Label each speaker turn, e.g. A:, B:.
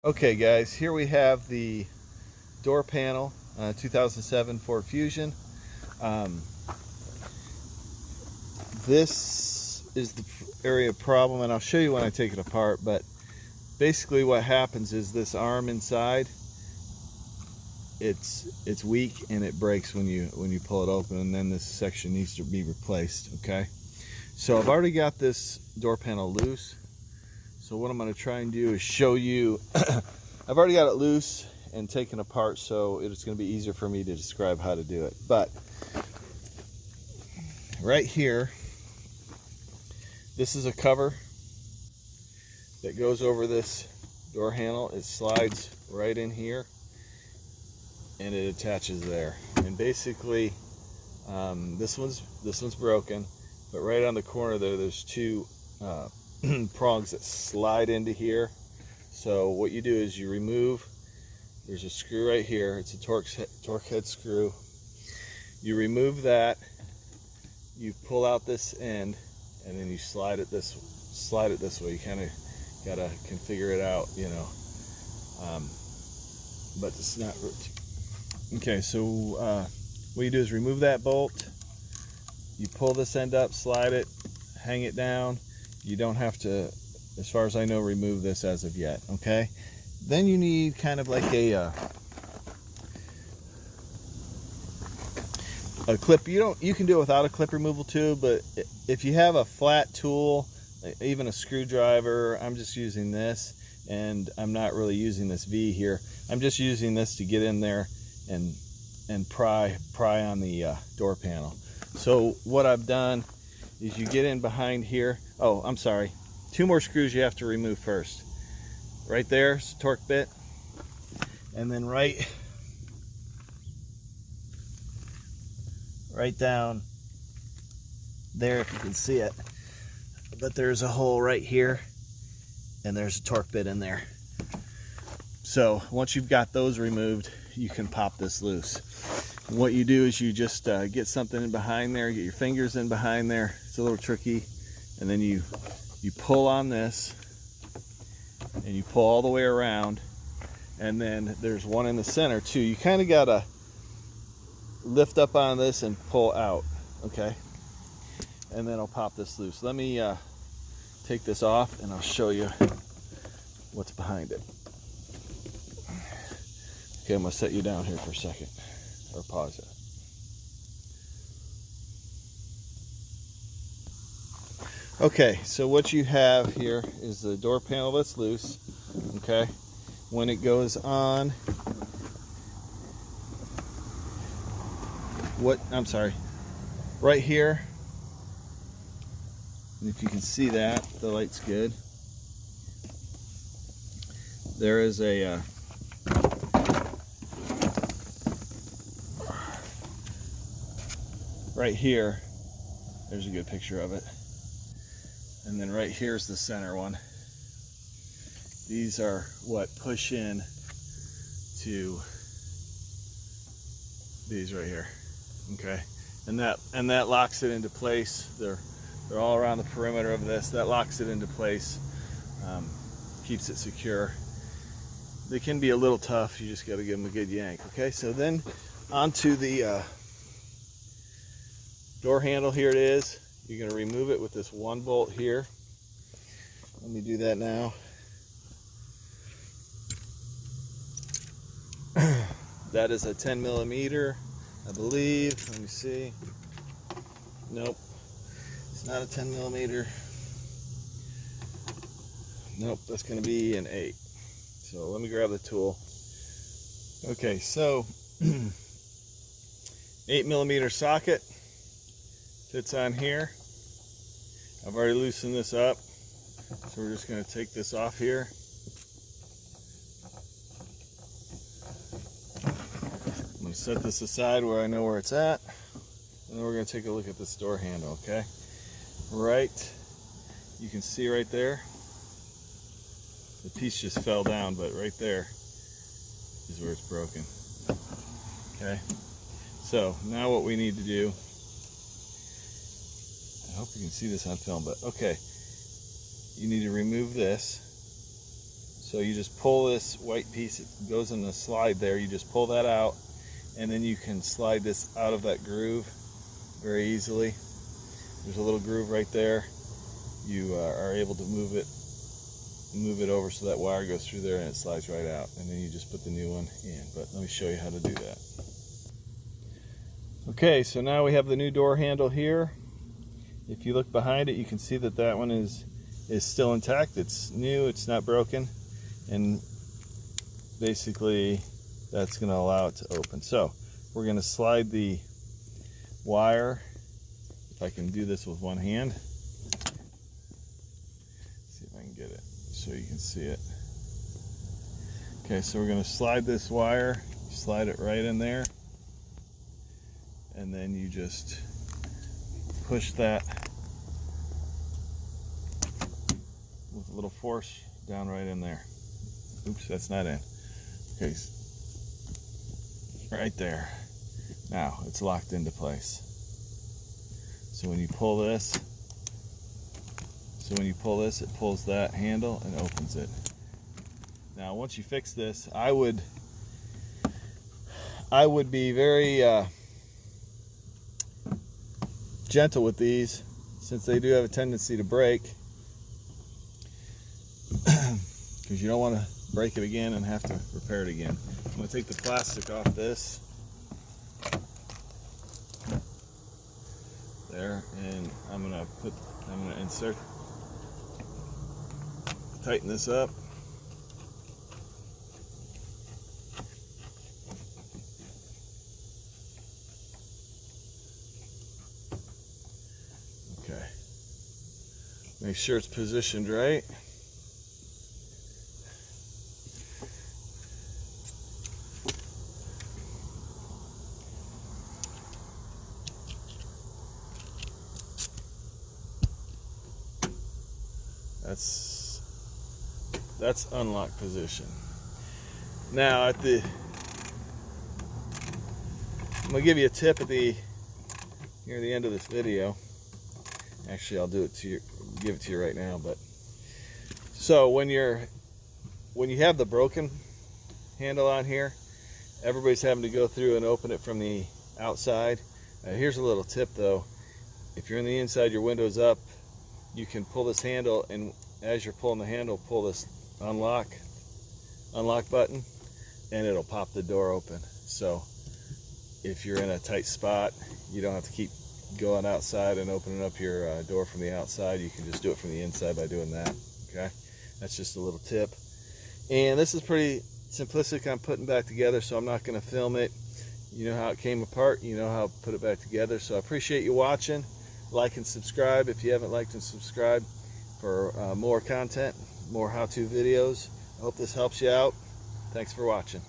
A: Okay guys, here we have the door panel, 2007 Ford Fusion. This is the area of problem, and I'll show you when I take it apart, but basically what happens is this arm inside, it's weak and it breaks when you pull it open, and then this section needs to be replaced. Okay, so I've already got this door panel loose. So what I'm going to try and do is show you I've already got it loose and taken apart, so it's going to be easier for me to describe how to do it. But right here, this is a cover that goes over this door handle. It slides right in here and it attaches there. And basically this one's broken, but right on the corner there's two prongs that slide into here. So what you do is you remove, there's a screw right here, it's a torque head screw. You remove that, you pull out this end, and then you slide it this way. You kind of gotta configure it out, you know, but it's not okay. So what you do is remove that bolt, you pull this end up, slide it, hang it down. You don't have to, as far as I know, remove this as of yet. Okay, then you need kind of like a clip. You can do it without a clip removal too, but if you have a flat tool, even a screwdriver, I'm just using this, and I'm not really using this V here. I'm just using this to get in there and pry on the door panel. So what I've done is you get in behind here. Oh, I'm sorry. Two more screws you have to remove first. Right there's the torque bit, and then right down there, if you can see it, but there's a hole right here, and there's a torque bit in there. So once you've got those removed, you can pop this loose. And what you do is you just get something in behind there, get your fingers in behind there. It's a little tricky, and then you pull on this, and you pull all the way around, and then there's one in the center too. You kind of gotta lift up on this and pull out, okay? And then I'll pop this loose. Let me take this off and I'll show you what's behind it. Okay, I'm gonna set you down here for a second, or pause it. Okay, so what you have here is the door panel that's loose. Okay, when it goes on, right here, and if you can see that, the light's good. There is a right here, there's a good picture of it. And then right here's the center one. These are what push in to these right here. Okay, and that locks it into place. They're all around the perimeter of this. That locks it into place, keeps it secure. They can be a little tough. You just got to give them a good yank. Okay, so then onto the door handle. Here it is. You're going to remove it with this one bolt here. Let me do that now. That is a 10 millimeter, I believe. Let me see. Nope, it's not a 10 millimeter. Nope, that's going to be an 8. So let me grab the tool. Okay, so 8 millimeter socket fits on here. I've already loosened this up, so we're just going to take this off here. I'm going to set this aside where I know where it's at, and then we're going to take a look at this door handle. Okay, right, you can see right there, the piece just fell down, but right there is where it's broken. Okay, so now what we need to do, I hope you can see this on film, but okay, you need to remove this. So you just pull this white piece, it goes in the slide there, you just pull that out, and then you can slide this out of that groove very easily. There's a little groove right there. You are able to move it over so that wire goes through there and it slides right out, and then you just put the new one in. But let me show you how to do that. Okay, so now we have the new door handle here. If you look behind it, you can see that that one is still intact. It's new, it's not broken, and basically that's going to allow it to open. So we're going to slide the wire, if I can do this with one hand. See if I can get it so you can see it. Okay, so we're going to slide this wire, slide it right in there, and then you just push that with a little force down right in there. Oops, that's not in. Okay, right there. Now it's locked into place. So when you pull this, it pulls that handle and opens it. Now once you fix this, I would be very gentle with these, since they do have a tendency to break, because you don't want to break it again and have to repair it again. I'm going to take the plastic off this there, and I'm going to insert, tighten this up. Okay. Make sure it's positioned right. That's unlock position. Now I'm gonna give you a tip at near the end of this video. Actually, I'll do it to you, give it to you right now. But so when you have the broken handle on here, everybody's having to go through and open it from the outside. Here's a little tip though. If you're on the inside, your window's up, you can pull this handle, and as you're pulling the handle, pull this unlock button, and it'll pop the door open. So if you're in a tight spot, you don't have to keep going outside and opening up your door from the outside. You can just do it from the inside by doing that. Okay, that's just a little tip. And this is pretty simplistic on putting back together, so I'm not going to film it. You know how it came apart, you know how to put it back together. So I appreciate you watching. Like and subscribe if you haven't liked and subscribed for more content, more how-to videos. I hope this helps you out. Thanks for watching.